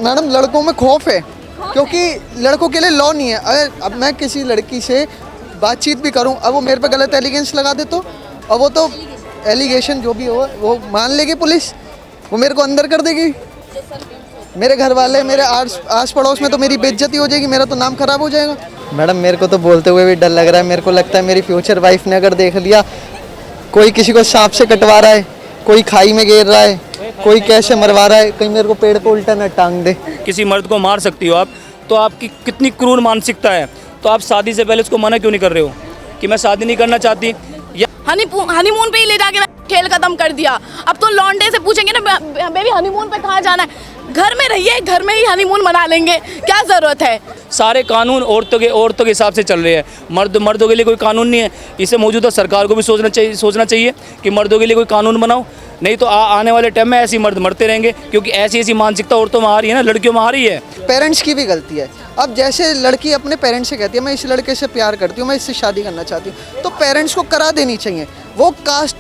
Madam लड़कों में खौफ है, क्योंकि लड़कों के लिए लॉ नहीं है। अगर अब मैं किसी लड़की से बातचीत भी करूं, अब वो मेरे पे गलत एलिगेंस लगा दे तो, अब वो तो एलिगेशन जो भी हो वो मान लेगी पुलिस, वो मेरे को अंदर कर देगी। मेरे घर वाले, मेरे आस पड़ोस में तो मेरी बेइज्जती हो जाएगी, मेरा तो नाम खराब हो जाएगा। मैडम मेरे को तो बोलते हुए भी डर लग रहा है। मेरे को लगता है मेरी फ्यूचर वाइफ ने अगर देख लिया, कोई किसी को सांप से कटवा रहा है, कोई खाई में गिर रहा है, कोई कैसे मरवा रहा है, कहीं मेरे को पेड़ पे उल्टा न टांग दे। किसी मर्द को मार सकती हो आप, तो आपकी कितनी क्रूर मानसिकता है। तो आप शादी से पहले उसको मना क्यों नहीं कर रहे हो कि मैं शादी नहीं करना चाहती? या हनीमून पे ही ले जाके खेल खत्म कर दिया। अब तो लौंडे से पूछेंगे ना बेबी हनीमून पे कहाँ जाना है, घर में रहिए, घर में ही हनीमून मना लेंगे, क्या ज़रूरत है। सारे कानून औरतों के हिसाब से चल रहे हैं। मर्दों के लिए कोई कानून नहीं है। इसे मौजूदा सरकार को भी सोचना चाहिए कि मर्दों के लिए कोई कानून बनाओ, नहीं तो आने वाले टाइम में ऐसी मर्द मरते रहेंगे, क्योंकि ऐसी मानसिकता औरतों में आ रही है ना, लड़कियों में आ रही है। पेरेंट्स की भी गलती है। अब जैसे लड़की अपने पेरेंट्स से कहती है मैं इस लड़के से प्यार करती हूँ, मैं इससे शादी करना चाहती हूँ, तो पेरेंट्स को करा देनी चाहिए। वो कास्ट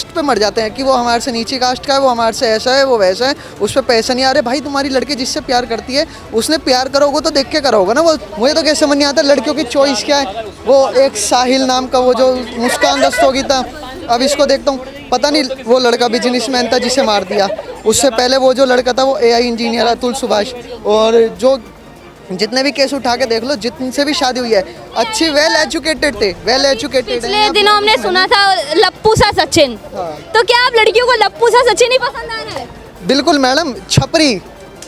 पे मर जाते हैं कि वो हमारे से नीची कास्ट का है, वो हमारे से ऐसा है, वो वैसा है, उस पर पैसा नहीं आ रहा। भाई तुम्हारी लड़की जिससे प्यार करती है उसने प्यार करोगे तो देख के करोगे ना। वो मुझे तो कैसे समझ नहीं आता लड़कियों की चॉइस क्या है। वो एक साहिल नाम का वो जो मुस्कान दस्तोगी था, अब इसको देखता हूँ, पता नहीं वो लड़का बिजनेसमैन था जिसे मार दिया। उससे पहले वो जो लड़का था वो AI इंजीनियर अतुल सुभाष। और जो जितने भी केस उठा के देख लो, जितने भी शादी हुई है अच्छी वेल एजुकेटेड थे, वेल एजुकेटेड। पिछले दिनों हमने सुना था लप्पू सा सचिन। तो क्या आप लड़कियों को लप्पू सा सचिन ही पसंद आ रहा है? बिल्कुल मैडम, छपरी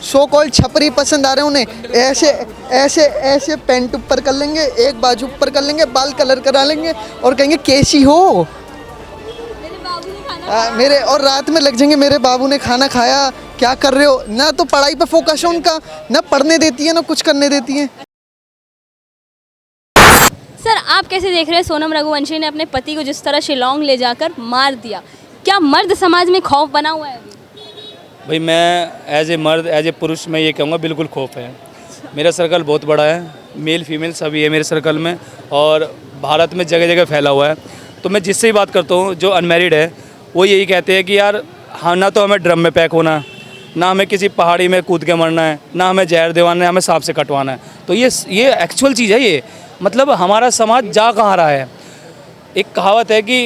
सो कॉल्ड छपरी पसंद आ रहे हैं उन्हें। ऐसे ऐसे ऐसे पेंट ऊपर कर लेंगे, एक बाजू ऊपर कर लेंगे, बाल कलर करा लेंगे और कहेंगे कैसी हो मेरे, और रात में लग जाएंगे मेरे बाबू ने खाना खाया, क्या कर रहे हो। ना तो पढ़ाई पे फोकस है उनका, ना पढ़ने देती है, ना कुछ करने देती है। सर आप कैसे देख रहे हैं सोनम रघुवंशी ने अपने पति को जिस तरह शिलोंग ले जाकर मार दिया, क्या मर्द समाज में खौफ बना हुआ है? भाई मैं एज ए मर्द, एज ए पुरुष मैं ये कहूँगा बिल्कुल खौफ है। मेरा सर्कल बहुत बड़ा है, मेल फीमेल सभी है मेरे सर्कल में, और भारत में जगह जगह फैला हुआ है। तो मैं जिससे ही बात करता हूँ जो अनमैरिड है, वो यही कहते हैं कि यार हाँ, ना तो हमें ड्रम में पैक होना है, ना हमें किसी पहाड़ी में कूद के मरना है, ना हमें जहर दिवाना है, हमें सांप से कटवाना है। तो ये एक्चुअल चीज़ है। ये मतलब हमारा समाज जा कहाँ रहा है। एक कहावत है कि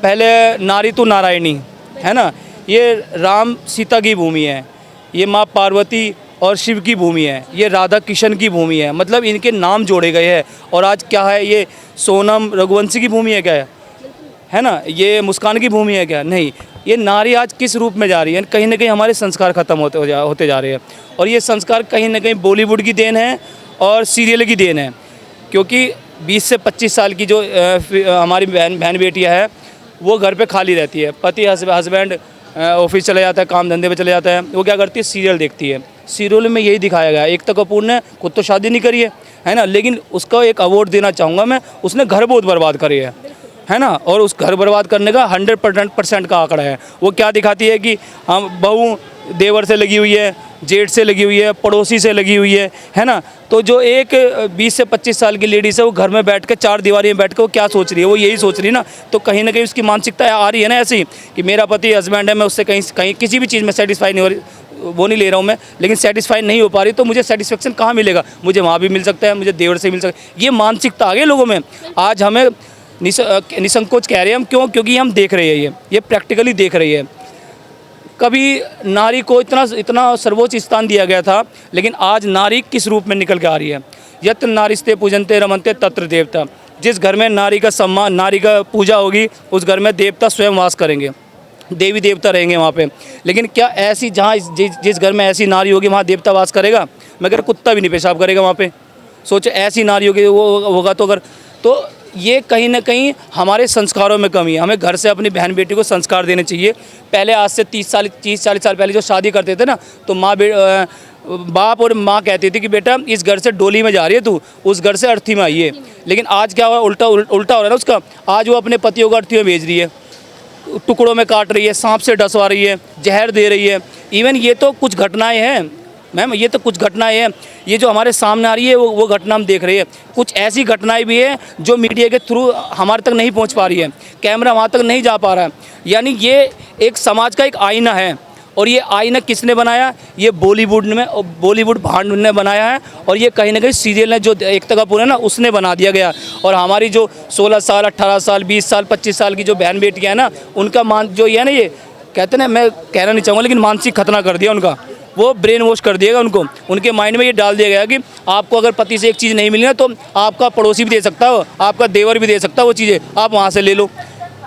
पहले नारी तो नारायणी है ना, ये राम सीता की भूमि है, ये माँ पार्वती और शिव की भूमि है, ये राधा किशन की भूमि है। मतलब इनके नाम जोड़े गए हैं। और आज क्या है, ये सोनम रघुवंशी की भूमि है क्या है ना, ये मुस्कान की भूमि है क्या? नहीं। ये नारी आज किस रूप में जा रही है? कहीं ना कहीं हमारे संस्कार ख़त्म होते जा रहे हैं। और ये संस्कार कहीं ना कहीं बॉलीवुड की देन है और सीरियल की देन है। क्योंकि 20 से 25 साल की जो हमारी बहन बेटियाँ हैं, वो घर पे खाली रहती है। पति हस्बैंड ऑफिस चले जाता है, काम धंधे पे चले जाता है, वो क्या करती है, सीरियल देखती है। सीरियल में यही दिखाया गया है। एकता कपूर ने खुद तो शादी नहीं करी है ना, लेकिन उसका एक अवार्ड देना चाहूँगा मैं, उसने घर बहुत बर्बाद करे है ना। और उस घर बर्बाद करने का 100% का आंकड़ा है। वो क्या दिखाती है कि हम बहू देवर से लगी हुई है, जेठ से लगी हुई है, पड़ोसी से लगी हुई है ना। तो जो एक 20 से 25 साल की लेडीज़ है, वो घर में बैठ के 4 दीवारी में बैठ के वो क्या सोच रही है, वो यही सोच रही है ना। तो कहीं ना कहीं उसकी मानसिकता आ रही है ना ऐसी कि मेरा पति हस्बैंड है, मैं उससे कहीं किसी भी चीज़ में सेटिस्फाई नहीं हो रही, वो नहीं ले रहा हूँ मैं, लेकिन सेटिस्फाई नहीं हो पा रही, तो मुझे सेटिस्फेक्शन कहाँ मिलेगा? मुझे वहाँ भी मिल सकता है, मुझे देवर से मिल सकता है। ये मानसिकता आ गई लोगों में। आज हमें निसंकोच कह रहे हैं हम, क्यों? क्योंकि हम देख रहे हैं, ये प्रैक्टिकली देख रही है। कभी नारी को इतना सर्वोच्च स्थान दिया गया था, लेकिन आज नारी किस रूप में निकल के आ रही है। यत्र नारीस्ते पूजन्ते रमन्ते तत्र देवता। जिस घर में नारी का सम्मान, नारी का पूजा होगी, उस घर में देवता स्वयं वास करेंगे, देवी देवता रहेंगे वहाँ पे। लेकिन क्या ऐसी जहाँ जिस घर में ऐसी नारी होगी वहाँ देवता वास करेगा? मैं कह रहा कुत्ता भी नहीं पेशाब करेगा वहाँ पे। सोचो ऐसी नारी होगी, वो होगा तो अगर, तो ये कहीं ना कहीं हमारे संस्कारों में कमी है। हमें घर से अपनी बहन बेटी को संस्कार देने चाहिए। पहले आज से 30-40 साल पहले जो शादी करते थे ना, तो बाप और माँ कहती थी कि बेटा इस घर से डोली में जा रही है तू, उस घर से अर्थी में आई है। लेकिन आज क्या हुआ, उल्टा हो रहा है ना उसका। आज वो अपने पतियों को अर्थी में भेज रही है, टुकड़ों में काट रही है, सांप से डसवा रही है, जहर दे रही है। इवन ये तो कुछ घटनाएं हैं मैम, ये तो कुछ घटनाएं हैं, ये जो हमारे सामने आ रही है वो घटना हम देख रहे हैं। कुछ ऐसी घटनाएं भी है जो मीडिया के थ्रू हमारे तक नहीं पहुंच पा रही है, कैमरा वहाँ तक नहीं जा पा रहा है। यानी ये एक समाज का एक आईना है, और ये आईना किसने बनाया? ये बॉलीवुड में, बॉलीवुड भांड ने बनाया है, और ये कहीं ना कहीं सीरियल ने जो एकता कपूर है ना उसने बना दिया गया। और हमारी जो 16 साल 18 साल 20 साल 25 साल की जो बहन बेटियाँ हैं ना, उनका जो ये है ना, ये कहते हैं ना, मैं कहना नहीं चाहूँगा लेकिन मानसिक खतना कर दिया उनका, वो ब्रेन वॉश कर दिएगा उनको। उनके माइंड में ये डाल दिया गया कि आपको अगर पति से एक चीज़ नहीं मिली ना तो आपका पड़ोसी भी दे सकता हो, आपका देवर भी दे सकता है वो चीज़ें, आप वहाँ से ले लो।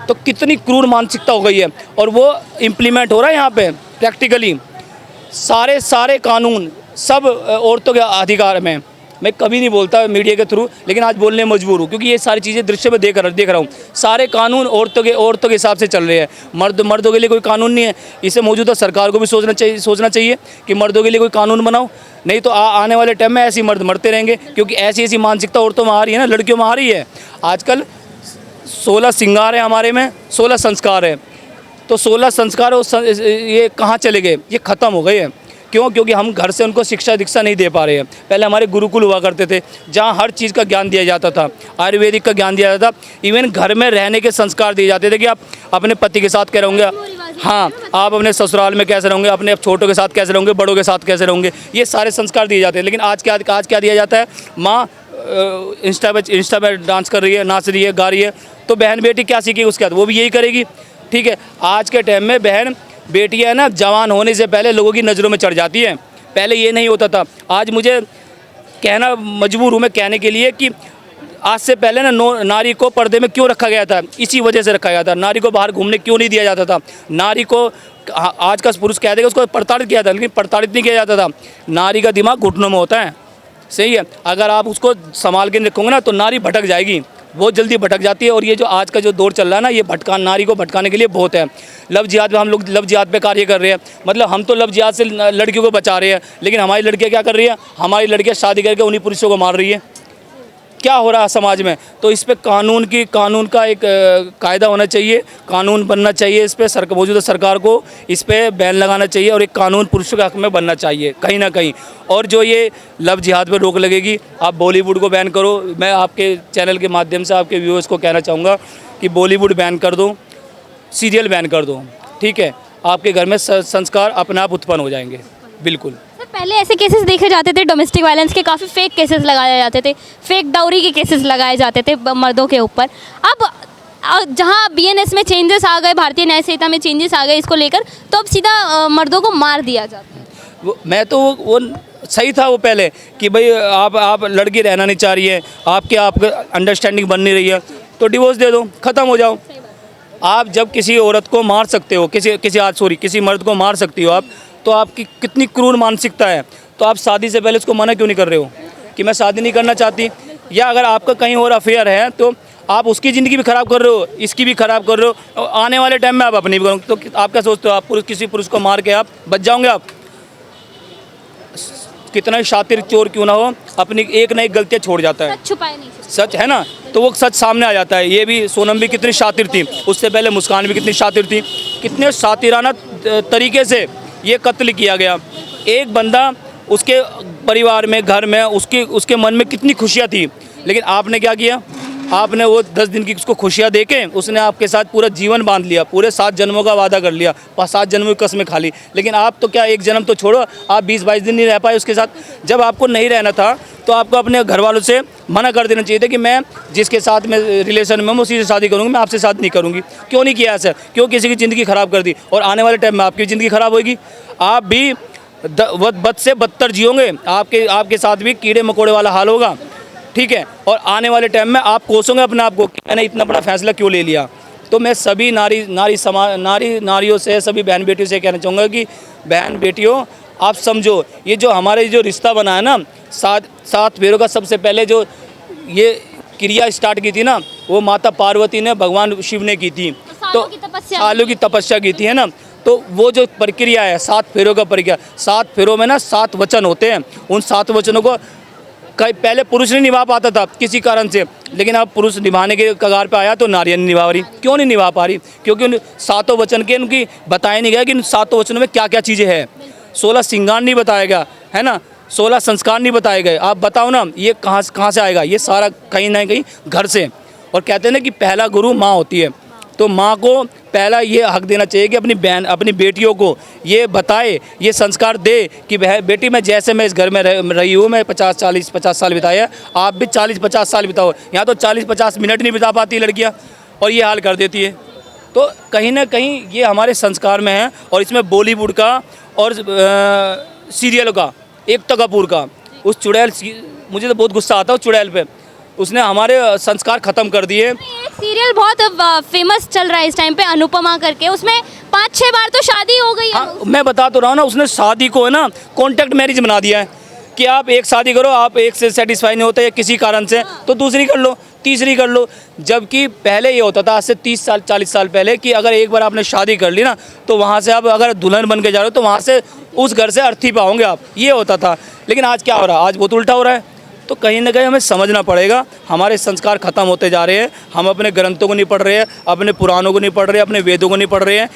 तो कितनी क्रूर मानसिकता हो गई है, और वो इम्प्लीमेंट हो रहा है यहाँ पे प्रैक्टिकली। सारे कानून सब औरतों के अधिकार में। मैं कभी नहीं बोलता मीडिया के थ्रू, लेकिन आज बोलने में मजबूर हूँ क्योंकि ये सारी चीज़ें दृश्य में देख रहा हूँ। सारे कानून औरतों के हिसाब से चल रहे हैं। मर्दों के लिए कोई कानून नहीं है। इसे मौजूदा सरकार को भी सोचना चाहिए कि मर्दों के लिए कोई कानून बनाओ, नहीं तो आने वाले टाइम में ऐसे ही मर्द मरते रहेंगे, क्योंकि ऐसी मानसिकता औरतों में आ रही है ना, लड़कियों में आ रही है। आजकल 16 श्रृंगार है हमारे में, 16 संस्कार है, तो 16 संस्कार ये कहाँ चले गए? ये ख़त्म हो गए हैं। क्यों? क्योंकि हम घर से उनको शिक्षा दीक्षा नहीं दे पा रहे हैं। पहले हमारे गुरुकुल हुआ करते थे जहाँ हर चीज़ का ज्ञान दिया जाता था, आयुर्वेदिक का ज्ञान दिया जाता था, इवन घर में रहने के संस्कार दिए जाते थे कि आप अपने पति के साथ कैसे रहोगे, हाँ आप अपने ससुराल में कैसे रहोगे, अपने छोटों के साथ कैसे रहोगे, बड़ों के साथ कैसे रहोगे, ये सारे संस्कार दिए जाते हैं। लेकिन आज क्या दिया जाता है? माँ इंस्टा पे डांस कर रही है, नाच रही है, गा रही है, तो बहन बेटी क्या सीखेगी उसके बाद? वो भी यही करेगी। ठीक है, आज के टाइम में बहन बेटियां है ना, जवान होने से पहले लोगों की नज़रों में चढ़ जाती हैं। पहले ये नहीं होता था। आज मुझे कहना मजबूर हूँ मैं कहने के लिए कि आज से पहले ना नारी को पर्दे में क्यों रखा गया था? इसी वजह से रखा गया था। नारी को बाहर घूमने क्यों नहीं दिया जाता था? नारी को आज का पुरुष कह देगा उसको प्रताड़ित किया था, लेकिन प्रताड़ित नहीं किया जाता था। नारी का दिमाग घुटनों में होता है, सही है। अगर आप उसको संभाल के रखोगे ना तो नारी भटक जाएगी, बहुत जल्दी भटक जाती है। और ये जो आज का जो दौर चल रहा है ना, ये नारी को भटकाने के लिए बहुत है। लव जिहाद में हम लोग लव जिहाद पे कार्य कर रहे हैं, मतलब हम तो लव जिहाद से लड़कियों को बचा रहे हैं, लेकिन हमारी लड़कियां क्या कर रही है? हमारी लड़कियां शादी करके उन्हीं पुरुषों को मार रही है। क्या हो रहा है समाज में? तो इस पे कानून का एक कायदा होना चाहिए, कानून बनना चाहिए। इस पे मौजूदा सरकार को इस पे बैन लगाना चाहिए, और एक कानून पुरुषों के हक में बनना चाहिए कहीं ना कहीं। और जो ये लव जिहाद पे रोक लगेगी, आप बॉलीवुड को बैन करो। मैं आपके चैनल के माध्यम से आपके व्यूअर्स को कहना चाहूँगा कि बॉलीवुड बैन कर दो, सीरियल बैन कर दो, ठीक है? आपके घर में संस्कार अपने आप उत्पन्न हो जाएंगे। बिल्कुल। पहले ऐसे केसेस देखे जाते थे डोमेस्टिक वायलेंस के, काफ़ी फेक केसेस लगाए जाते थे, फेक डाउरी के केसेस लगाए जाते थे मर्दों के ऊपर। अब जहां बीएनएस में चेंजेस आ गए, भारतीय न्याय संहिता में चेंजेस आ गए इसको लेकर, तो अब सीधा मर्दों को मार दिया जाता है। मैं तो वो सही था वो पहले कि भाई आप लड़की रहना नहीं चाह रही है, आपके अंडरस्टैंडिंग बन नहीं रही है, तो डिवोर्स दे दो, ख़त्म हो जाओ। आप जब किसी औरत को मार सकते हो, किसी मर्द को मार सकती हो आप, तो आपकी कितनी क्रूर मानसिकता है। तो आप शादी से पहले उसको मना क्यों नहीं कर रहे हो कि मैं शादी नहीं करना चाहती? या अगर आपका कहीं और अफेयर है तो आप उसकी ज़िंदगी भी ख़राब कर रहे हो, इसकी भी ख़राब कर रहे हो, आने वाले टाइम में आप अपनी भी करोगे। तो आप क्या सोचते हो? आप किसी पुरुष को मार के आप बच जाओगे? आप कितना ही शातिर चोर क्यों ना हो, अपनी एक ना एक गलतियाँ छोड़ जाता है। सच छुपाए नहीं सकते। सच है ना, तो वो सच सामने आ जाता है। ये भी सोनम भी कितनी शातिर थी, उससे पहले मुस्कान भी कितनी शातिर थी। कितने शातिराना तरीके से ये कत्ल किया गया। एक बंदा, उसके परिवार में, घर में, उसके मन में कितनी खुशियाँ थी, लेकिन आपने क्या किया? आपने वो 10 दिन की उसको खुशियाँ दे के उसने आपके साथ पूरा जीवन बांध लिया, पूरे 7 जन्मों का वादा कर लिया, 7 जन्मों की कसमें खा ली। लेकिन आप तो क्या, एक जन्म तो छोड़ो, आप 20-22 दिन नहीं रह पाए उसके साथ। जब आपको नहीं रहना था तो आपको अपने घर वालों से मना कर देना चाहिए था कि मैं जिसके साथ मैं रिलेशन में हूँ उसी से शादी करूँगी, मैं आपसे शादी नहीं करूँगी। क्यों नहीं किया ऐसा? क्यों किसी की ज़िंदगी ख़राब कर दी? और आने वाले टाइम में आपकी ज़िंदगी ख़राब होगी, आप भी बद से बदतर जियोगे, आपके साथ भी कीड़े मकोड़े वाला हाल होगा, ठीक है? और आने वाले टाइम में आप कोसोगे अपने आप को कि मैंने इतना बड़ा फैसला क्यों ले लिया। तो मैं सभी नारियों से, सभी बहन बेटियों से कहना चाहूँगा कि बहन बेटियों, आप समझो, ये जो हमारे जो रिश्ता बना है ना, 7 फेरों का, सबसे पहले जो ये क्रिया स्टार्ट की थी ना, वो माता पार्वती ने भगवान शिव ने की थी। तो सालों की तपस्या की थी, है ना? तो वो जो प्रक्रिया है 7 फेरों का प्रक्रिया, 7 फेरों में ना 7 वचन होते हैं। उन 7 वचनों को पहले पुरुष नहीं निभा पाता था किसी कारण से, लेकिन अब पुरुष निभाने के कगार पे आया तो नारियाँ नहीं निभा रही। क्यों नहीं निभा पा रही? क्योंकि उन 7 वचन के उनकी बताया नहीं गया कि उन 7 वचनों में क्या क्या चीज़ें हैं। 16 श्रृंगार नहीं बताया गया, है ना? 16 संस्कार नहीं बताए गए। आप बताओ ना, ये कहाँ से आएगा? ये सारा कहीं ना कहीं घर से। और कहते हैं ना कि पहला गुरु माँ होती है। तो माँ को पहला ये हक देना चाहिए कि अपनी बहन अपनी बेटियों को ये बताए, ये संस्कार दे कि बेटी मैं जैसे मैं इस घर में रही हूँ, मैं 50 साल बिताया, आप भी 40-50 साल बिताओ। यहाँ तो 40-50 मिनट नहीं बिता पाती लड़कियाँ और ये हाल कर देती है। तो कहीं ना कहीं ये हमारे संस्कार में है। और इसमें बॉलीवुड का और सीरियल का, एकता कपूर का उस चुड़ैल, मुझे तो बहुत गुस्सा आता है उस चुड़ैल पे, उसने हमारे संस्कार ख़त्म कर दिए। एक सीरियल बहुत फेमस चल रहा है इस टाइम पे, अनुपमा करके, उसमें 5-6 बार तो शादी हो गई है। हाँ, मैं बता तो रहा हूँ ना, उसने शादी को है ना कॉन्ट्रैक्ट मैरिज बना दिया है कि आप एक शादी करो, आप एक से सेटिस्फाई नहीं होते किसी कारण से तो दूसरी कर लो, तीसरी कर लो। जबकि पहले ये होता था, आज से 30 साल 40 साल पहले, कि अगर एक बार आपने शादी कर ली ना तो वहाँ से आप अगर दुल्हन बन के जा रहे हो तो वहाँ से उस घर से अर्थी पाओगे आप, ये होता था। लेकिन आज क्या हो रहा है, आज बहुत उल्टा हो रहा है। तो कहीं ना कहीं हमें समझना पड़ेगा, हमारे संस्कार ख़त्म होते जा रहे हैं। हम अपने ग्रंथों को नहीं पढ़ रहे हैं, अपने पुराणों को नहीं पढ़ रहे हैं, अपने वेदों को नहीं पढ़ रहे हैं।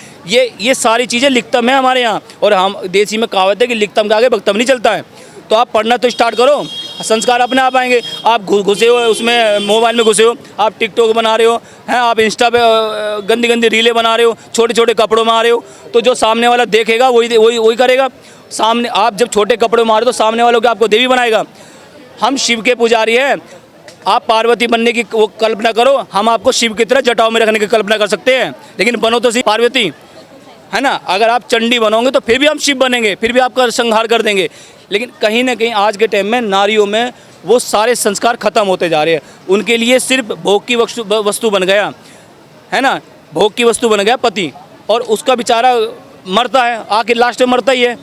ये सारी चीज़ें लिखतम है हमारे यहाँ। और हम देसी में कहावत है कि लिखतम के आगे भक्तम नहीं चलता है। तो आप पढ़ना तो स्टार्ट करो, संस्कार अपने आप आएंगे। आप घुसे हो उसमें, मोबाइल में घुसे हो, आप टिकटॉक बना रहे हो हैं, आप इंस्टा पे गंदी गंदी रीलें बना रहे हो, छोटे छोटे कपड़ों में आ रहे हो, तो जो सामने वाला देखेगा वही करेगा। सामने आप जब छोटे कपड़ों में आ रहे हो तो सामने वालों को आपको देवी बनाएगा। हम शिव के पुजारी हैं, आप पार्वती बनने की वो कल्पना करो, हम आपको शिव की तरह जटाओं में रखने की कल्पना कर सकते हैं, लेकिन बनो तो सिर्फ पार्वती, है ना। अगर आप चंडी बनोगे तो फिर भी हम शिव बनेंगे, फिर भी आपका संहार कर देंगे। लेकिन कहीं ना कहीं आज के टाइम में नारियों में वो सारे संस्कार खत्म होते जा रहे हैं। उनके लिए सिर्फ भोग की वस्तु बन गया, है ना, भोग की वस्तु बन गया पति, और उसका बेचारा मरता है, आखिर लास्ट में मरता ही है।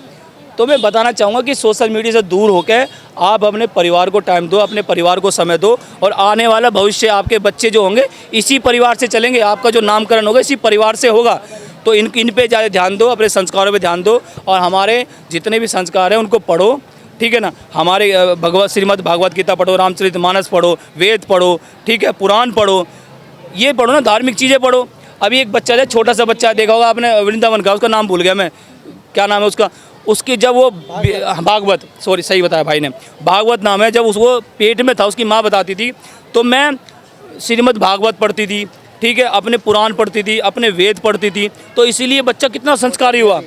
तो मैं बताना चाहूँगा कि सोशल मीडिया से दूर होकर आप अपने परिवार को टाइम दो, अपने परिवार को समय दो, और आने वाला भविष्य आपके बच्चे जो होंगे इसी परिवार से चलेंगे, आपका जो नामकरण होगा इसी परिवार से होगा। तो इन पे ज़्यादा ध्यान दो, अपने संस्कारों पे ध्यान दो, और हमारे जितने भी संस्कार हैं उनको पढ़ो, ठीक है ना। हमारे श्रीमद् भागवत गीता पढ़ो, रामचरितमानस पढ़ो, वेद पढ़ो, ठीक है, पुराण पढ़ो, ये पढ़ो ना, धार्मिक चीज़ें पढ़ो। अभी एक बच्चा है, छोटा सा बच्चा देखा होगा आपने, वृंदावन का, उसका नाम भूल गया मैं, क्या नाम है उसका, उसकी जब वो भागवत, सॉरी सही बताया भाई ने, भागवत नाम है, जब उसको पेट में था उसकी माँ बताती थी, तो मैं श्रीमद् भागवत पढ़ती थी, ठीक है, अपने पुराण पढ़ती थी, अपने वेद पढ़ती थी, तो इसीलिए बच्चा कितना संस्कारी हुआ।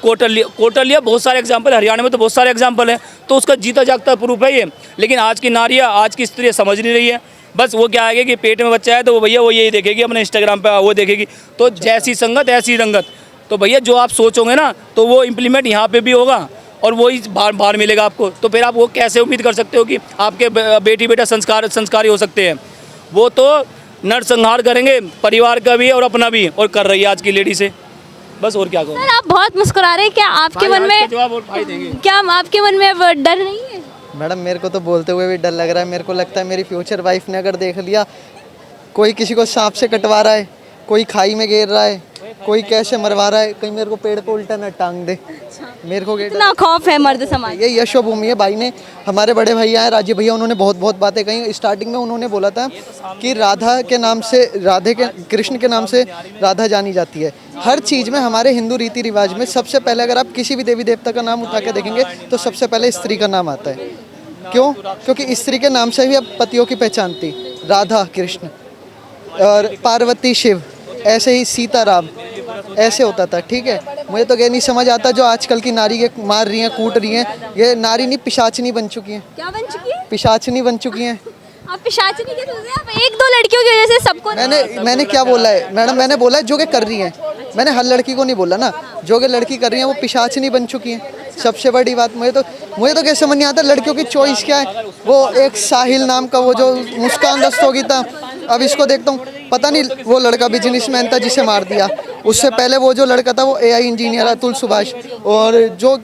कोटलिया बहुत सारे एग्जाम्पल, हरियाणा में तो बहुत सारे एग्जाम्पल हैं, तो उसका जीता जागता प्रूफ है ये। लेकिन आज की नारियाँ, आज की स्त्रियाँ समझ नहीं रही है। बस वो क्या है कि पेट में बच्चा है तो वो भैया वो यही देखेगी, अपने इंस्टाग्राम पे वो देखेगी, तो जैसी संगत ऐसी रंगत। तो भैया जो आप सोचोगे ना तो वो इम्प्लीमेंट यहाँ पे भी होगा और वही बाहर मिलेगा आपको। तो फिर आप वो कैसे उम्मीद कर सकते हो कि आपके बेटी बेटा संस्कारी हो सकते हैं। वो तो नरसंहार करेंगे, परिवार का भी और अपना भी, और कर रही है आज की लेडी से। बस और क्या कहूँ। सर आप बहुत मुस्कुरा रहे हैं, क्या आपके मन में जवाब और भाई देंगे, क्या आपके मन में अब डर नहीं है? मैडम मेरे को तो बोलते हुए भी डर लग रहा है। मेरे को लगता है मेरी फ्यूचर वाइफ ने अगर देख लिया, कोई किसी को सांप से कटवा रहा है, कोई खाई में गिर रहा है, कोई कैसे मरवा रहा है, कहीं मेरे को पेड़ पे उल्टा न टांग दे। मेरे को इतना खौफ है मर्द समाज। ये यशोभूमि है। भाई ने, हमारे बड़े भैया हैं राजीव भैया, उन्होंने बहुत बहुत बातें कही। स्टार्टिंग में उन्होंने बोला था कि राधा के नाम से, कृष्ण के नाम से राधा जानी जाती है। हर चीज़ में हमारे हिंदू रीति रिवाज में सबसे पहले अगर आप किसी भी देवी देवता का नाम उठा के देखेंगे तो सबसे पहले स्त्री का नाम आता है। क्यों? क्योंकि स्त्री के नाम से ही अब पतियों की पहचान थी। राधा कृष्ण और पार्वती शिव, ऐसे ही सीता राम, ऐसे होता था। ठीक है, मुझे तो ये नहीं समझ आता जो आजकल की नारी के मार रही हैं, कूट रही हैं। ये नारी नहीं, पिशाचनी बन चुकी हैं। क्या बन चुकी है? पिशाचनी बन चुकी हैं। आप पिशाचनी के सोच रहे हैं? आप एक दो लड़कियों की वजह से सबको मैंने क्या बोला है मैडम? मैंने बोला है जो कि कर रही हैं। मैंने हर लड़की को नहीं बोला ना, जो कि लड़की कर रही हैं वो पिशाचनी बन चुकी हैं। सबसे बड़ी बात मुझे तो कैसे समझ नहीं आता लड़कियों की चॉइस क्या है। वो एक साहिल नाम का वो जो मुस्कान दस्तोगी था, अब इसको देखता हूँ, पता नहीं वो लड़का बिजनेसमैन था जिसे मार दिया। उससे पहले वो जो लड़का था वो AI इंजीनियर अतुल सुभाष। और जो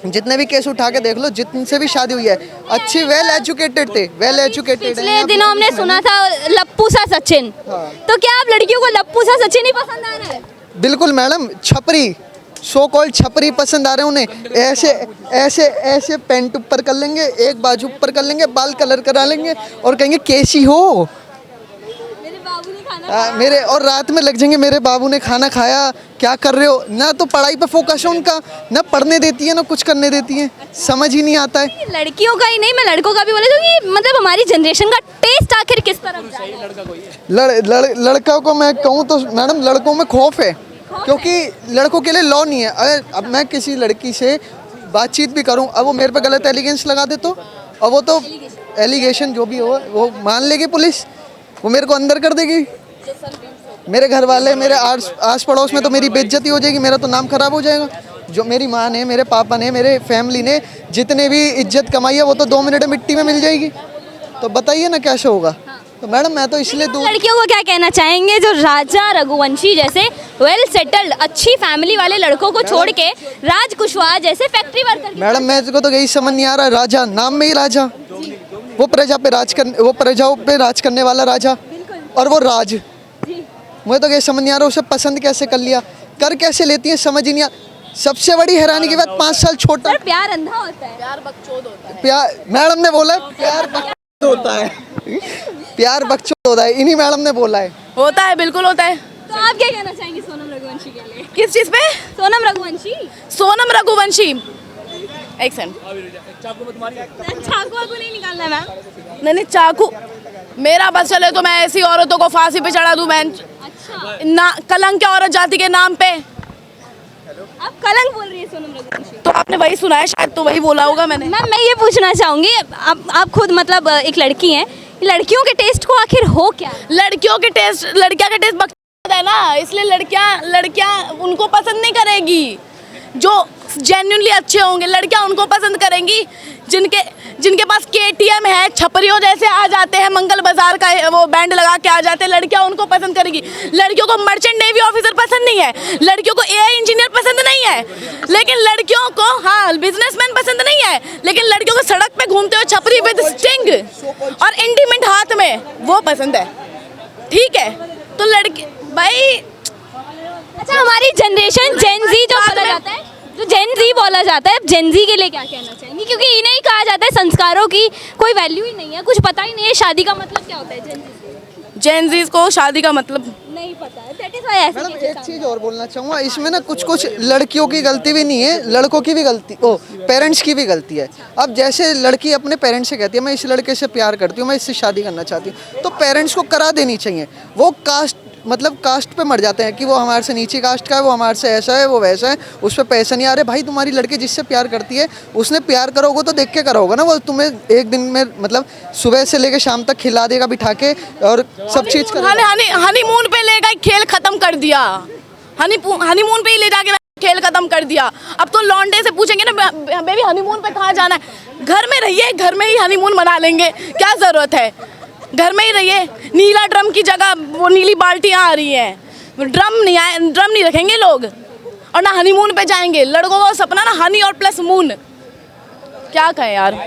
जितने भी केस उठा के देख लो, जितने भी शादी हुई है अच्छी वेल एजुकेटेड थे, वेल एजुकेटेड। पिछले दिनों हमने सुना था लप्पू सा सचिन। तो क्या आप लड़कियों को लप्पू सा सचिन ही पसंद आ रहा है? बिल्कुल मैडम, छपरी, सो कॉल्ड छपरी पसंद आ रहे हैं उन्हें। ऐसे ऐसे ऐसे पेंट ऊपर कर लेंगे, एक बाजू ऊपर कर लेंगे, बाल कलर करा लेंगे और कहेंगे कैसी हो। मेरे बाबू ने मेरे और रात में लग जाएंगे मेरे बाबू ने खाना खाया, क्या कर रहे हो, ना तो पढ़ाई पे फोकस है उनका, ना पढ़ने देती है ना कुछ करने देती है, समझ ही नहीं आता है। लड़कियों का ही नहीं, मैं लड़कों का भी बोले तो कि मतलब हमारी जनरेशन का टेस्ट आखिर किस तरफ जा रहा है? लड़का को मैं कहूँ तो मैडम लड़कों में खौफ है, क्योंकि लड़कों के लिए लॉ नहीं है। अगर अब मैं किसी लड़की से बातचीत भी करूं, अब वो मेरे पे गलत एलिगेंस लगा दे तो, अब वो तो एलिगेशन जो भी हो वो मान लेगी पुलिस, वो मेरे को अंदर कर देगी, मेरे घर वाले, मेरे आस पड़ोस में तो मेरी बेइज्जती हो जाएगी, मेरा तो नाम खराब हो जाएगा। जो मेरी माँ ने, मेरे पापा ने, मेरे फैमिली ने जितने भी इज्जत कमाई है वो तो 2 मिनट में मिट्टी में मिल जाएगी। तो बताइए ना कैसे होगा। तो मैडम मैं तो इसलिए दूर। लड़कियों को क्या कहना चाहेंगे जो राजा रघुवंशी जैसे वेल सेटल्ड अच्छी फैमिली वाले लड़कों को छोड़ के राज कुशवाहा जैसे फैक्ट्री वर्कर? मैडम मेरे को तो यही समझ नहीं आ रहा, राजा नाम में ही राजा, वो प्रजा पे राज करने, वो प्रजाओं पे राज करने वाला राजा, और वो राज, मुझे तो ये समझ नहीं आ रहा उसे पसंद कैसे कर लिया, कर कैसे लेती है समझ ही नहीं आ। सबसे बड़ी हैरानी की बात 5 साल छोटा। पर प्यार अंधा होता है। प्यार बकचोद होता है। प्यार, मैडम ने बोला है प्यार बकचोद होता है, प्यार बकचोद होता है, इन्हीं मैडम ने बोला है। होता है, बिल्कुल होता है। तो आप क्या कहना चाहेंगे सोनम रघुवंशी के लिए? किस चीज़ पे? सोनम रघुवंशी। सोनम रघुवंशी, एक सेकंड, चाकू वाकू नहीं निकालना है मैम। नहीं चाकू, मेरा बस चले तो मैं ऐसी औरतों को फांसी पे चढ़ा दूं। मैं अच्छा, ना कलंक है औरत जाति के नाम पे। आप कलंक बोल रही है सोनम रघुवंशी। तो आपने वही सुना है शायद, तो वही बोला होगा मैंने। मैम मैं ये पूछना चाहूंगी, आप खुद मतलब एक लड़की हैं, लड़कियों के टेस्ट को आखिर हो क्या? लड़कियों के टेस्ट, लड़कियां के टेस्ट बकचोद है ना, इसलिए लड़कियां उनको पसंद नहीं करेगी। जो जेन्युइनली अच्छे होंगे लड़कियां उनको पसंद करेंगी। जिनके पास KTM है, छपरियों जैसे आ जाते हैं, मंगल बाजार का वो बैंड लगा के आ जाते हैं, लड़कियां उनको पसंद करेगी। लड़कियों को मर्चेंट नेवी ऑफिसर पसंद नहीं है, लड़कियों को AI इंजीनियर पसंद नहीं है, लेकिन लड़कियों को हाँ बिजनेसमैन पसंद नहीं है, लेकिन लड़कियों को सड़क पे घूमते हुए छपरी विद स्टिंग और इंडिमेंट हाथ में वो पसंद है। ठीक है, तो लड़की भाई। अच्छा, हमारी जनरेशन जेन जी जो बोला जाता है, जो जेन जी बोला जाता है, जेन जी के लिए क्या कहना चाहेंगे? क्योंकि इन्हें ही कहा जाता है संस्कारों की कोई वैल्यू ही नहीं है, कुछ पता ही नहीं है शादी का मतलब क्या होता है। जेन जीज को शादी का मतलब नहीं पता है, दैट इज व्हाई मैडम एक चीज़ और बोलना चाहूँगा, इसमें ना कुछ लड़कियों की गलती भी नहीं है, लड़कों की भी गलती, पेरेंट्स की भी गलती है। अब जैसे लड़की अपने पेरेंट्स से कहती है मैं इस लड़के से प्यार करती हूँ, मैं इससे शादी करना चाहती हूँ, तो पेरेंट्स को करा देनी चाहिए। वो कास्ट पे मर जाते हैं कि वो हमारे से नीची कास्ट का है, वो हमारे से ऐसा है, वो वैसा है, उस पर पैसा नहीं आ रहा। भाई तुम्हारी लड़की जिससे प्यार करती है उसने प्यार करोगे तो देख के करा होगा ना, वो तुम्हें एक दिन में मतलब सुबह से लेकर शाम तक खिला देगा बिठा के और सब चीज़ करेगा। हनीमून पे ले गए, खेल खत्म कर दिया। हनीमून पे ही ले जाके खेल खत्म कर दिया। अब तो लौंडे से पूछेंगे ना बेबी हनीमून पे कहाँ जाना है, घर में रहिए, घर में ही हनीमून मना लेंगे, क्या ज़रूरत है, घर में ही रहिए। नीला ड्रम की जगह वो नीली बाल्टियाँ आ रही हैं, ड्रम नहीं रखेंगे लोग, और ना हनीमून पे जाएंगे। लड़कों का सपना ना हनी और प्लस मून, क्या कहें यार।